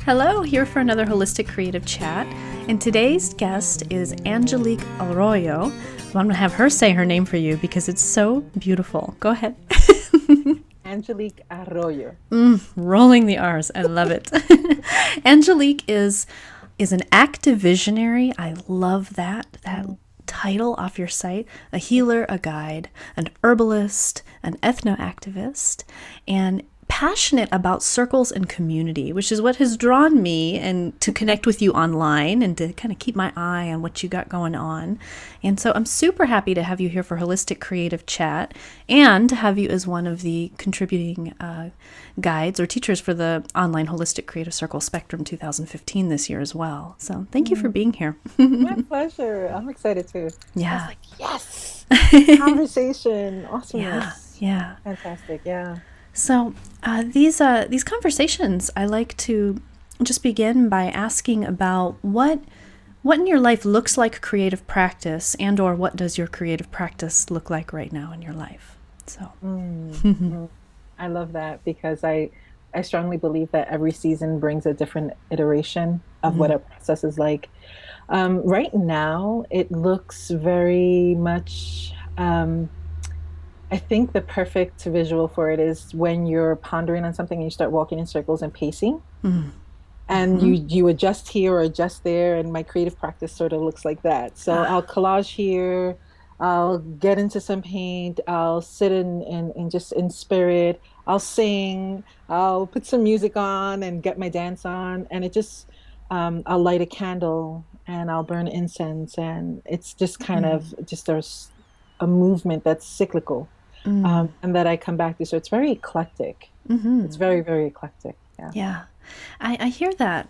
Hello, here for another Holistic Creative Chat. And today's guest is Angelique Arroyo. I'm going to have her say her name for you because it's so beautiful. Go ahead. Angelique Arroyo. Rolling the R's. I love it. Angelique is an active visionary. I love that title off your site. A healer, a guide, an herbalist, an ethno-activist, and passionate about circles and community, which is what has drawn me and to connect with you online and to kind of keep my eye on what you got going on. And so I'm super happy to have you here for Holistic Creative Chat and to have you as one of the contributing guides or teachers for the online Holistic Creative Circle Spectrum 2015 this year as well. So thank you for being here. My pleasure. I'm excited too. I was Yeah. like, yes, conversation, Yeah. awesomeness. Yeah. Fantastic. Yeah. So these conversations, I like to just begin by asking about what in your life looks like creative practice, and or what does your creative practice look like right now in your life? So I love that because I strongly believe that every season brings a different iteration of what a process is like. Right now, it looks very much. I think the perfect visual for it is when you're pondering on something and you start walking in circles and pacing, and you adjust here or adjust there, and my creative practice sort of looks like that. So I'll collage here, I'll get into some paint, I'll sit in just in spirit, I'll sing, I'll put some music on and get my dance on, and it just I'll light a candle and I'll burn incense, and it's just kind of just a movement that's cyclical, and that I come back to. So it's very eclectic. It's very, very eclectic. Yeah. yeah, I hear that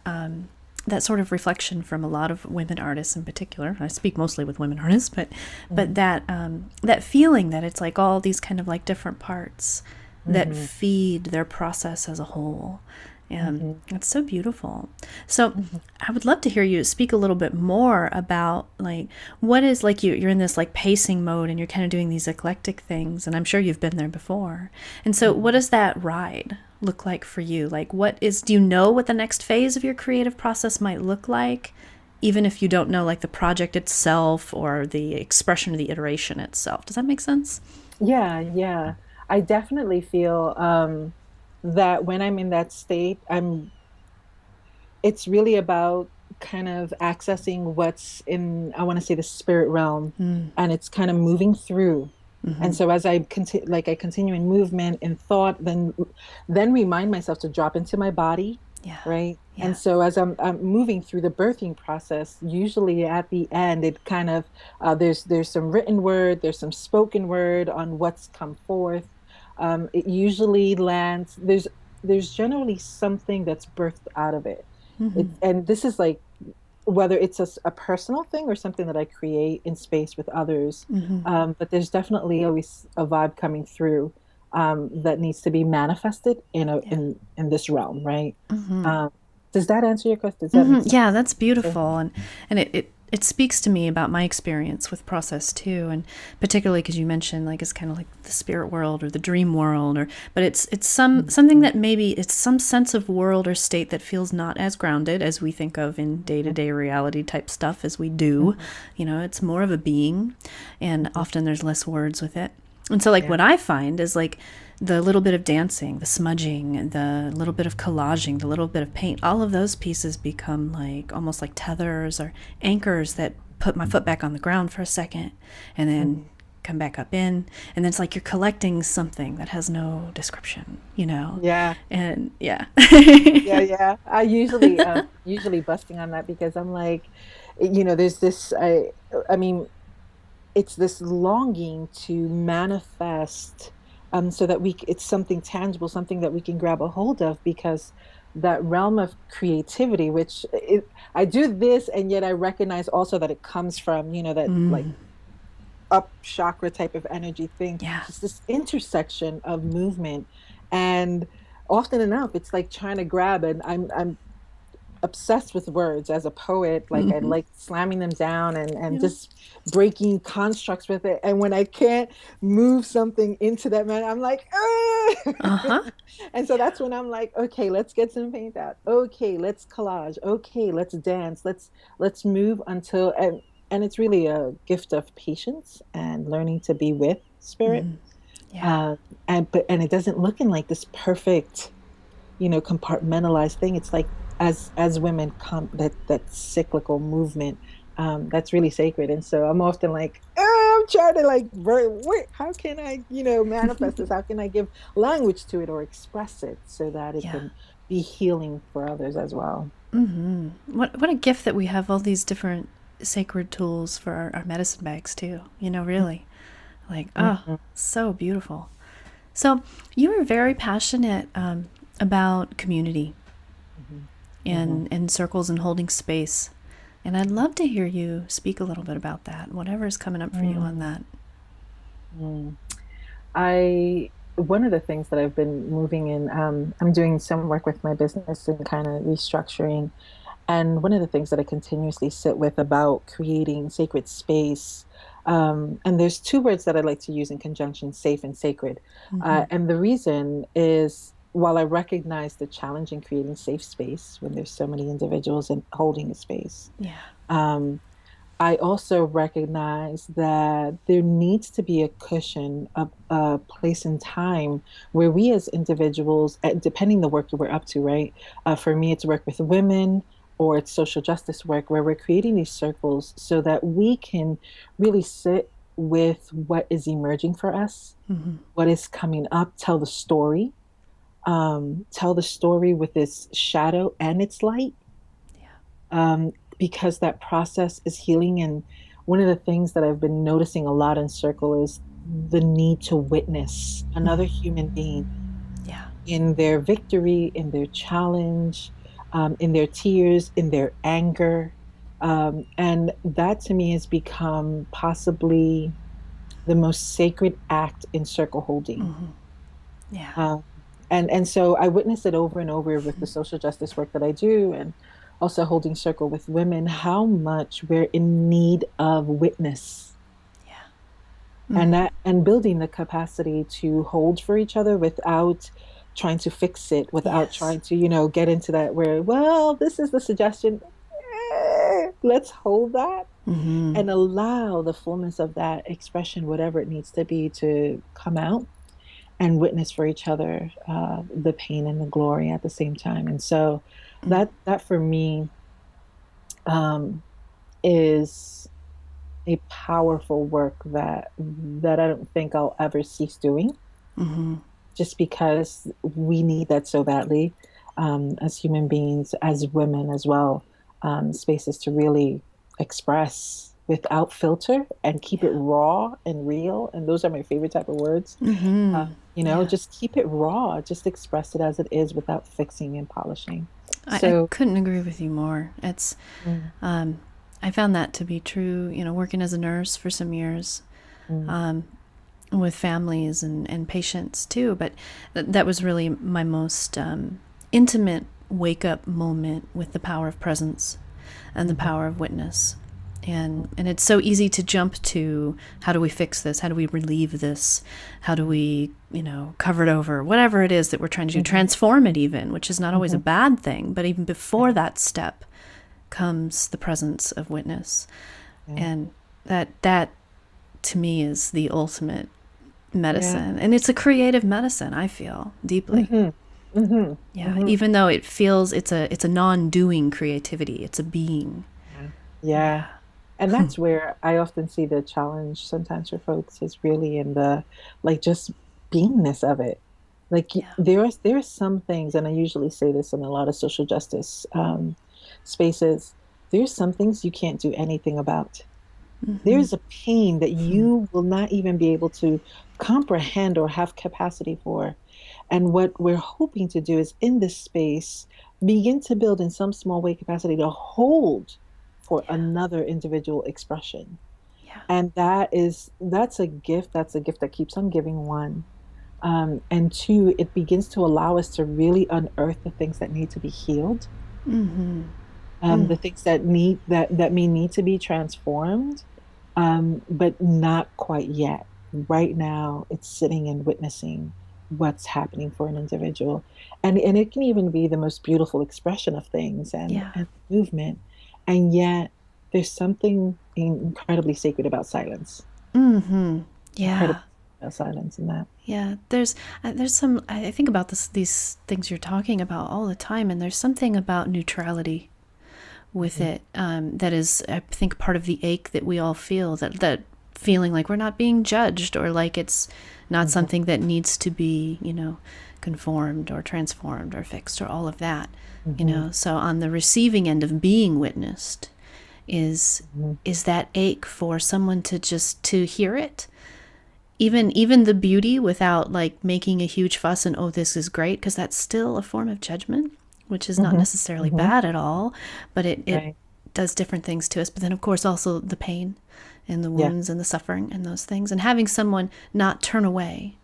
that sort of reflection from a lot of women artists in particular. I speak mostly with women artists, but that feeling that it's like all these kind of like different parts that feed their process as a whole. And it's so beautiful. So I would love to hear you speak a little bit more about like what is like you're in this like pacing mode and you're kind of doing these eclectic things, and I'm sure you've been there before. And so what does that ride look like for you? Like do you know what the next phase of your creative process might look like, even if you don't know like the project itself or the expression or the iteration itself? Does that make sense? Yeah, yeah. I definitely feel that when I'm in that state, it's really about kind of accessing what's in, I want to say, the spirit realm, and it's kind of moving through. And so as I continue, like I continue in movement and thought, then remind myself to drop into my body, Yeah. right? Yeah. And so as I'm moving through the birthing process, usually at the end, it kind of there's some written word, there's some spoken word on what's come forth. It usually lands. There's generally something that's birthed out of it. And this is like whether it's a personal thing or something that I create in space with others. But there's definitely always a vibe coming through that needs to be manifested in this realm, right? Does that answer your question? Does that make sense? Yeah, that's Okay. beautiful, and it speaks to me about my experience with process too, and particularly because you mentioned like it's kind of like the spirit world or the dream world, but it's something that maybe it's some sense of world or state that feels not as grounded as we think of in day to day reality type stuff as we do. It's more of a being, and often there's less words with it. And so, like, Yeah. what I find is like the little bit of dancing, the smudging, the little bit of collaging, the little bit of paint, all of those pieces become like almost like tethers or anchors that put my foot back on the ground for a second and then come back up in. And then it's like you're collecting something that has no description. Yeah. And yeah. Yeah, yeah. I usually busting on that because I'm like, there's this I mean, it's this longing to manifest, so that it's something tangible, something that we can grab a hold of, because that realm of creativity, I do this, and yet I recognize also that it comes from, that like up chakra type of energy thing, Yeah. just this intersection of movement. And often enough, it's like trying to grab, and I'm obsessed with words as a poet. Like I Hmm. like slamming them down and Yeah. just breaking constructs with it. And when I can't move something into that manner, I'm like, ah! Uh-huh. And so that's when I'm like, okay, let's get some paint out. Okay, let's collage. Okay, let's dance. Let's move until and it's really a gift of patience and learning to be with spirit. Hmm. Yeah. Uh, and it doesn't look in like this perfect, compartmentalized thing. It's like as women come that cyclical movement, that's really sacred. And so I'm often like, I'm trying to like, wait, how can I, manifest this? How can I give language to it or express it so that it Yeah. can be healing for others as well? Hmm. What a gift that we have all these different sacred tools for our medicine bags too. Really. Like, oh, Mhm, so beautiful. So you were very passionate about community mhm, mhm, and circles and holding space. And I'd love to hear you speak a little bit about that, whatever's coming up for you on mm, that. mm. I One of the things that I've been moving in, I'm doing some work with my business and kind of restructuring. And one of the things that I continuously sit with about creating sacred space, and there's two words that I like to use in conjunction, safe and sacred. Hmm. And the reason is while I recognize the challenge in creating safe space when there's so many individuals and holding a space, Yeah. um, I also recognize that there needs to be a cushion, a place in time where we as individuals, depending the work that we're up to, right? For me, it's work with women or it's social justice work where we're creating these circles so that we can really sit with what is emerging for us, Hmm. what is coming up, tell the story with its shadow and its light, Yeah. because that process is healing. And one of the things that I've been noticing a lot in circle is the need to witness another human being Yeah. in their victory, in their challenge, in their tears, in their anger. And that to me has become possibly the most sacred act in circle holding. Hmm. Yeah. Um, and so I witness it over and over with the social justice work that I do, and also holding circle with women, how much we're in need of witness, Yeah. and Hmm. that building the capacity to hold for each other without trying to fix it, without Yes. trying to, get into that where, well, this is the suggestion. Let's hold that Hmm. and allow the fullness of that expression, whatever it needs to be, to come out and witness for each other, the pain and the glory at the same time. And so that for me, um, is a powerful work that I don't think I'll ever cease doing, Hmm. just because we need that so badly, as human beings, as women as well, spaces to really express without filter and keep it Yeah. raw and real. And those are my favorite type of words. Hmm. Yeah. Just keep it raw, just express it as it is without fixing and polishing. I So, couldn't agree with you more. mm, Um, I found that to be true, working as a nurse for some years, mm, with families and patients too. But that was really my most intimate wake up moment with the power of presence and the mhm, power of witness. And it's so easy to jump to how do we fix this? How do we relieve this? How do we, cover it over? Whatever it is that we're trying to do, mhm, transform it even, which is not always a mhm, bad thing. But even yeah, before that step comes the presence of witness. yeah, And that to me is the ultimate yeah, medicine. And it's a creative medicine, I feel deeply. mhm, mhm, Yeah, mhm, even though it feels it's a non-doing creativity, it's a being. yeah, yeah. Yeah. And that's where I often see the challenge sometimes for folks is really in the like just beingness of it. Like Yeah. there are some things, and I usually say this in a lot of social justice spaces. There's some things you can't do anything about. Hmm. There's a pain that you will not even be able to comprehend or have capacity for. And what we're hoping to do is in this space, begin to build in some small way capacity to hold for Yeah. another individual expression. Yeah. And that's a gift. That's a gift that keeps on giving, one. And two, it begins to allow us to really unearth the things that need to be healed. Hmm. the things that may need to be transformed, but not quite yet. Right now, it's sitting and witnessing what's happening for an individual. And it can even be the most beautiful expression of things Yeah. and movement. And yet, there's something incredibly sacred about silence. Mm-hmm. Incredibly Yeah. about silence in that. Yeah, there's some I think about these things you're talking about all the time, and there's something about neutrality with Mhm. it that is, I think, part of the ache that we all feel, that feeling like we're not being judged, or like it's not Mhm. something that needs to be, conformed or transformed or fixed or all of that. Mhm. So on the receiving end of being witnessed is Mhm. is that ache for someone to just to hear it, even the beauty, without like making a huge fuss and, oh, this is great, because that's still a form of judgment, which is not Mhm. necessarily Mhm. bad at all, but it Right. does different things to us. But then of course also the pain and the Yeah. wounds and the suffering and those things, and having someone not turn away,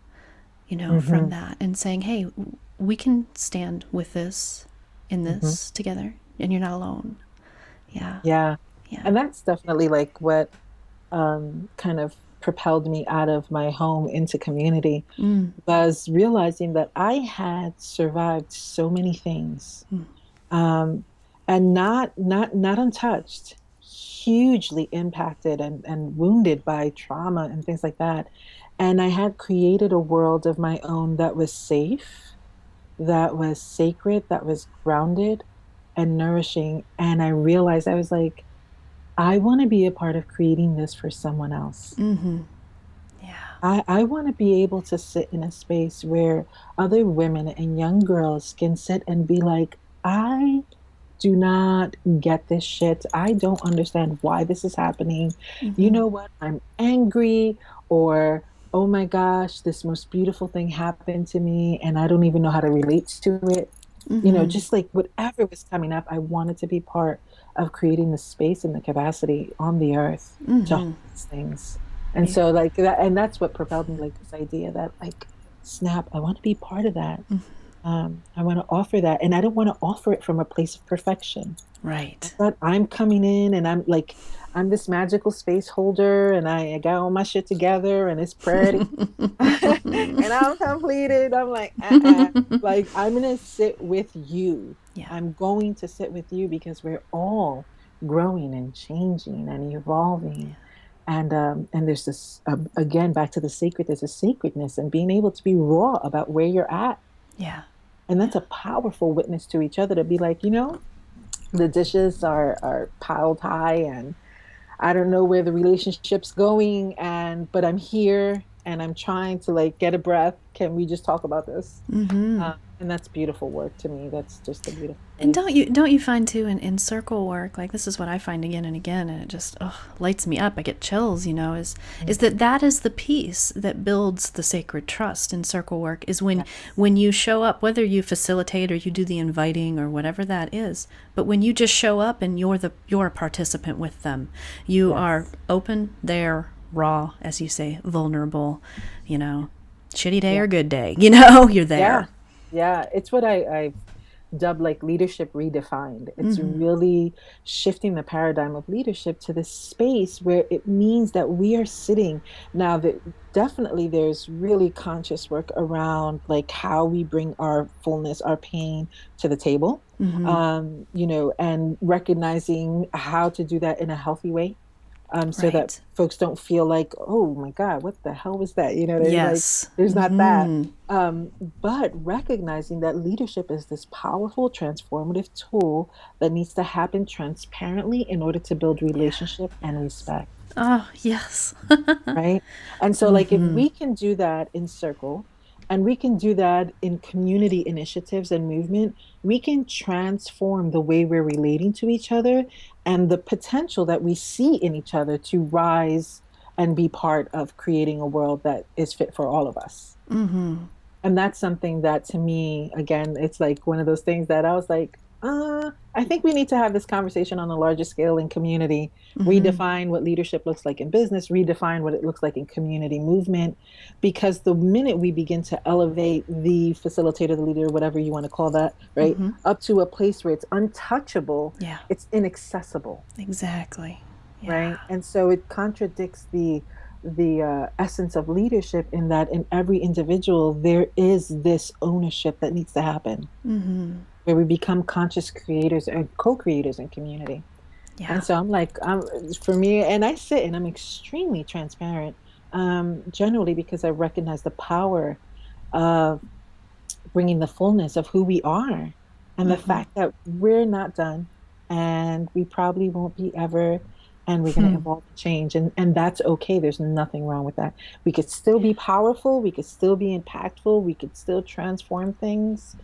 from Mhm. that, and saying, hey, we can stand with this, in Mhm. this together, and you're not alone. Yeah. Yeah. Yeah. And that's definitely like what kind of propelled me out of my home into community, Mm. was realizing that I had survived so many things, Mm. um, and not untouched, hugely impacted and wounded by trauma and things like that. And I had created a world of my own that was safe, that was sacred, that was grounded and nourishing. And I realized, I was like, I want to be a part of creating this for someone else. Mm-hmm. Yeah. I want to be able to sit in a space where other women and young girls can sit and be like, I do not get this shit. I don't understand why this is happening. You Mm-hmm. know what? I'm angry, or oh my gosh, this most beautiful thing happened to me and I don't even know how to relate to it. Mm-hmm. Just like whatever was coming up, I wanted to be part of creating the space and the capacity on the earth to hold Mm-hmm. these things. And Yeah. so like that, and that's what propelled me, like this idea that like, snap, I want to be part of that. I want to offer that. And I don't want to offer it from a place of perfection. Right. But I'm coming in and I'm like, I'm this magical space holder and I got all my shit together and it's pretty and I'm completed. I'm like, like I'm gonna sit with you. Yeah. I'm going to sit with you because we're all growing and changing and evolving. And there's this again back to the sacred. There's a sacredness and being able to be raw about where you're at, Yeah. and Yeah. that's a powerful witness to each other to be like, the dishes are piled high and I don't know where the relationship's going, and but I'm here and I'm trying to like get a breath. Can we just talk about this? Mm-hmm. And that's beautiful work to me. That's just a beautiful And place. don't you find too, in circle work, like this is what I find again and again, and it just lights me up. I get chills. Is that is the piece that builds the sacred trust in circle work, is Yes. when you show up, whether you facilitate or you do the inviting or whatever that is, but when you just show up and you're a participant with them, you are Yes. open, there, raw, as you say, vulnerable, you know, shitty day Yeah. or good day, you're Yeah. there. Yeah. It's what I've dubbed like leadership redefined. It's Mm-hmm. really shifting the paradigm of leadership to this space where it means that we are sitting now that definitely there's really conscious work around like how we bring our fullness, our pain to the table. Mm-hmm. And recognizing how to do that in a healthy way, so that Right. folks don't feel like, oh my God, what the hell was that? They're like, Yes. there's not that. Mm-hmm. But recognizing that leadership is this powerful, transformative tool that needs to happen transparently in order to build Yeah. relationship and Yes. respect, Oh, yes. right? And so, like, if Mm-hmm. we can do that in circle and we can do that in community initiatives and movement, we can transform the way we're relating to each other and the potential that we see in each other to rise and be part of creating a world that is fit for all of us. Mm-hmm. And that's something that to me, again, it's like one of those things that I was like, I think we need to have this conversation on a larger scale in community, Mm-hmm. redefine what leadership looks like in business, redefine what it looks like in community movement. Because the minute we begin to elevate the facilitator, the leader, whatever you want to call that, right, Mm-hmm. up to a place where it's untouchable, Yeah, it's inaccessible, exactly. Yeah. right? And so it contradicts the essence of leadership in that in every individual there is this ownership that needs to happen Mm-hmm. where we become conscious creators and co-creators in community. Yeah. And so I'm like, for me, and I sit and I'm extremely transparent, generally because I recognize the power of bringing the fullness of who we are and the Mm-hmm. fact that we're not done and we probably won't be ever. And we're going to Hmm. evolve and change. And that's okay. There's nothing wrong with that. We could still be powerful. We could still be impactful. We could still transform things.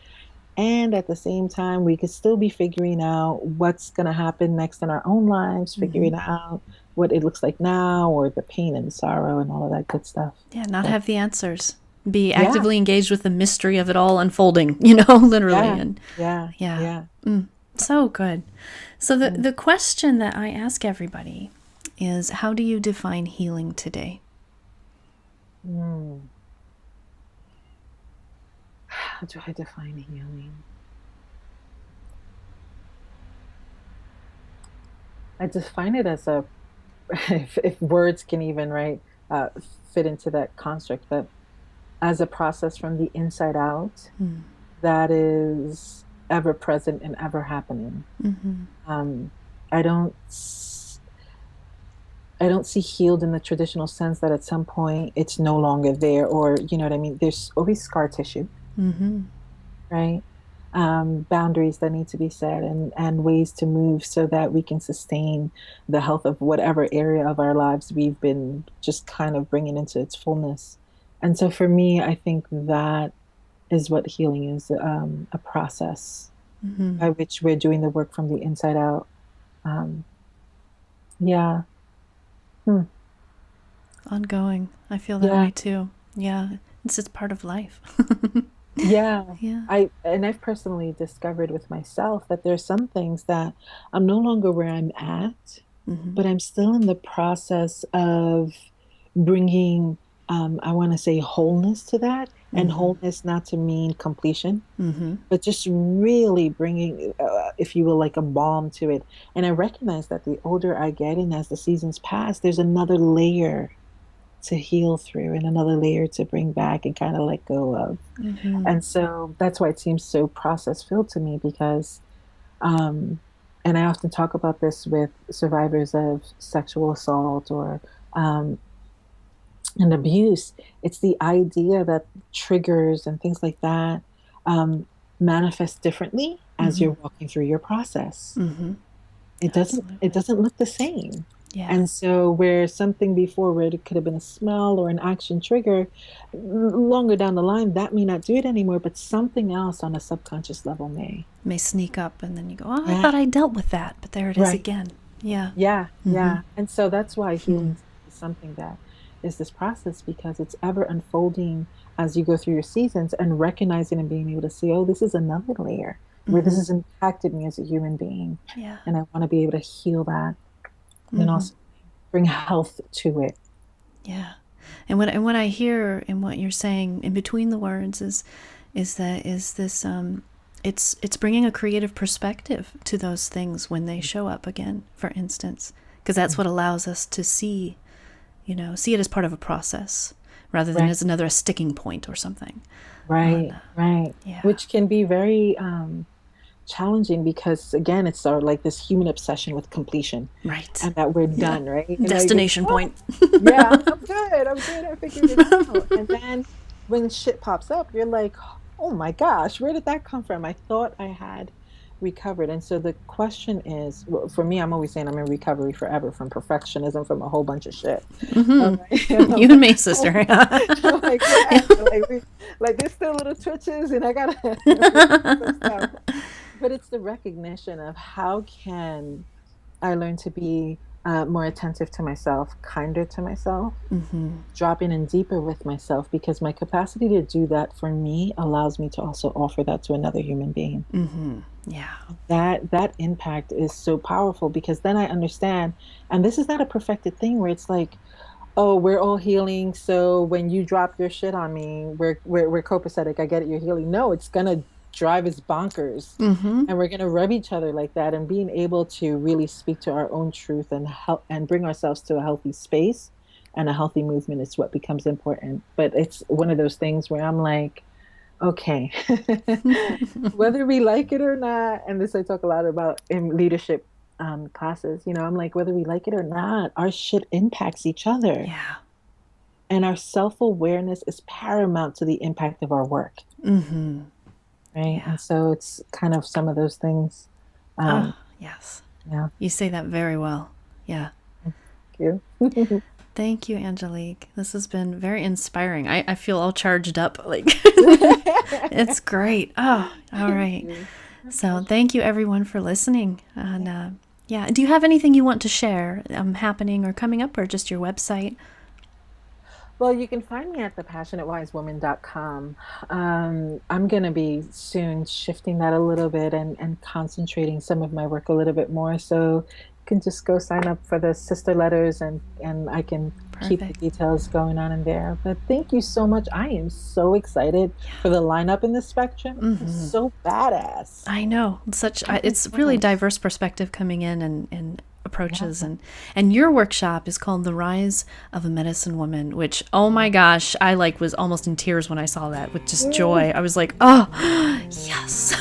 And at the same time, we could still be figuring out what's going to happen next in our own lives, Mm-hmm. figuring out what it looks like now, or the pain and sorrow and all of that good stuff. Yeah, not So, have the answers. Be yeah, actively engaged with the mystery of it all unfolding, literally. yeah, And yeah, yeah, yeah. so good. So the, Mm. the question that I ask everybody is, how do you define healing today? Mm. How do I define healing? I define it as a, if words can even, right, uh, fit into that construct, but as a process from the inside out Mm-hmm. that is ever present and ever happening. Mm-hmm. Um, I don't I don't see healed in the traditional sense that at some point it's no longer there, or you know what I mean. There's always scar tissue, Mm-hmm. right? Boundaries that need to be set, and ways to move so that we can sustain the health of whatever area of our lives we've been just kind of bringing into its fullness. And so for me, I think that is what healing is, a process Mm-hmm. by which we're doing the work from the inside out. Um, yeah. Hmm. Ongoing. I feel that Yeah. way too. Yeah, it's just part of life. Yeah. Yeah. I've personally discovered with myself that there's some things that I'm no longer where I'm at, Mm-hmm. but I'm still in the process of bringing, I want to say wholeness to that, and Mm-hmm. wholeness not to mean completion, Mm-hmm. but just really bringing, if you will, like a balm to it. And I recognize that the older I get and as the seasons pass, there's another layer to heal through and another layer to bring back and kind of let go of. Mm-hmm. And so that's why it seems so process filled to me because, um, and I often talk about this with survivors of sexual assault or um, an abuse. It's the idea that triggers and things like that um, manifest differently as Mm-hmm. you're walking through your process. Mm-hmm. It Absolutely. doesn't look the same. Yeah. And so where something before where it could have been a smell or an action trigger, longer down the line, that may not do it anymore, but something else on a subconscious level may. May sneak up and then you go, oh, I Yeah. thought I dealt with that, but there it is Right. again. Yeah. Yeah. Mm-hmm. Yeah. And so that's why Hmm. healing is something that is this process because it's ever unfolding as you go through your seasons and recognizing and being able to see, oh, this is another layer where this Mm-hmm. has impacted me as a human being. Yeah. And I want to be able to heal that and Mm-hmm. also bring health to it. Yeah. And what I hear in what you're saying in between the words is this it's bringing a creative perspective to those things when they show up again, for instance, because that's what allows us to see it as part of a process rather than Right. as another sticking point or something. On Right, right. Yeah. Which can be very challenging because again, it's our like this human obsession with completion Right. and that we're Yeah. done, right? And like, Destination oh, point. yeah, I'm good, I figured it out. And then when shit pops up, you're like, oh my gosh, where did that come from? I thought I had recovered. And so the question is, well, for me, I'm always saying I'm in recovery forever from perfectionism, from a whole bunch of shit. All right. You and me, sister. I'm like, yeah, like there's still little twitches and I gotta work through some stuff. But it's the recognition of how can I learn to be more attentive to myself, kinder to myself, Mm-hmm. dropping in deeper with myself, because my capacity to do that for me allows me to also offer that to another human being. Mm-hmm. Yeah. That impact is so powerful, because then I understand, and this is not a perfected thing where it's like, oh, we're all healing, so when you drop your shit on me, we're copacetic. I get it, you're healing. No, it's gonna drive us bonkers, Mm-hmm. and we're gonna rub each other like that. And being able to really speak to our own truth and help and bring ourselves to a healthy space and a healthy movement is what becomes important. But it's one of those things where I'm like, okay, whether we like it or not, and this I talk a lot about in leadership classes, I'm like, whether we like it or not, our shit impacts each other. Yeah. And our self-awareness is paramount to the impact of our work, Mm-hmm. right? Yeah. And so it's kind of some of those things. Oh, Um, yes. yeah, You say that very well. Yeah. thank you. Thank you, Angelique. This has been very inspiring. I feel all charged up. Like, it's great. Oh, all Thank right. you. My So pleasure. thank you, everyone, for listening. And yeah, do you have anything you want to share happening or coming up, or just your website? Well, you can find me at thepassionatewisewoman.com. I'm going to be soon shifting that a little bit and concentrating some of my work a little bit more. So you can just go sign up for the sister letters, and I can keep the Perfect. details going on in there. But thank you so much. I am so excited for the lineup in the spectrum. It's Mm-hmm. so badass. I know. Oh my It's really gosh. diverse perspective coming in, and Yeah. approaches, and your workshop is called The Rise of a Medicine Woman, which, oh my gosh, I was almost in tears when I saw that with just joy. I was like, oh, yes. Yes,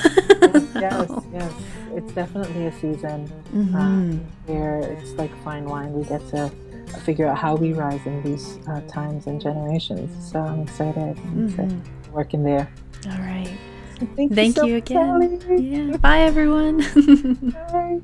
yes, yes. It's definitely a season Mm-hmm. where it's like fine wine. We get to figure out how we rise in these times and generations. So I'm excited. I'm excited Mm-hmm. to work in there. All right. Thank you Thank so you much, again. Hali. Yeah. Bye, everyone. Bye.